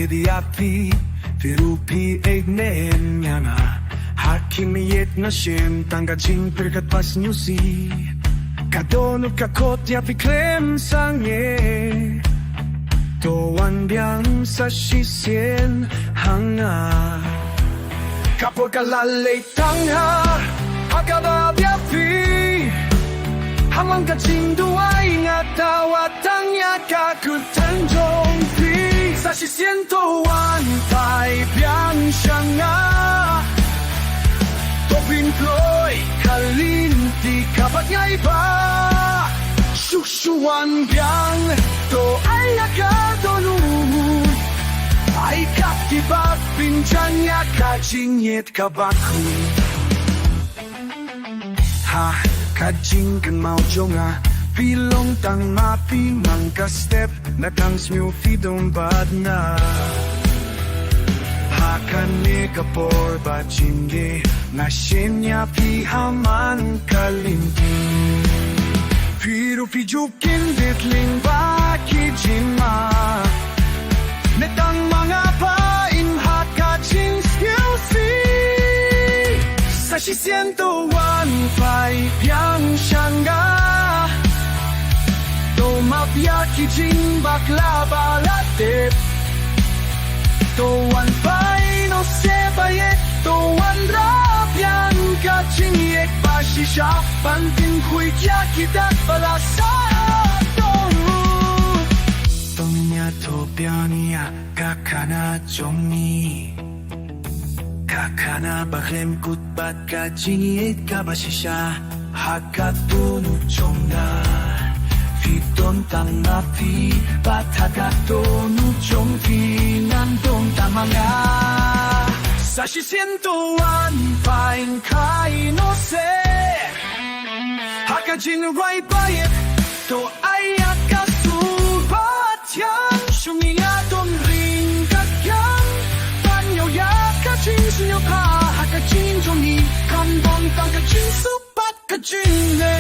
Iriapi, Pirupi Egnen Yana Hakimiyet na siyem Tanggajing perkat pas nyusi Kadono kakot ya piklem sangye Toan biang sa shisien hanga Kapor kalalay tangha Hakaba biapi Hamang kaching duay nga tawatang ya kakutan jongpi Sa shisien toan tay biang shanga Topin ploy kalinti kapat ngay ba Shushuan biang to ay akadonu Ay kaptibak pinjan ya kajingit kabaku Ha kajing kan mau jonga Pilong tang mapi mangka step Natang smyo fidong bad na Hakan ni kapor bajinde Nasinya pihaman kalinti Piru pijukin ditling baki jima Netang mga pain hakaching skillsi Sa sisiento one five yang shanga To mapya kijing bakla balatip To one five no sebayet To one rap yang kaching yek pashisha Pantin kuy kya kitat balasa Tonya to piania kakana jongi Kakana bahem kutbat kaching yek kabashisha Hakatunu chonga Fiton tang napi Batakatonu chongpi Nandong tamanga Sashi siento one fine kai no se Hakajin right by it To ayakasu batyang Shumiya don ring kakyang Banyo yakajin sinyo ka Hakajin jongi Kandong tang kajin supat kajin ne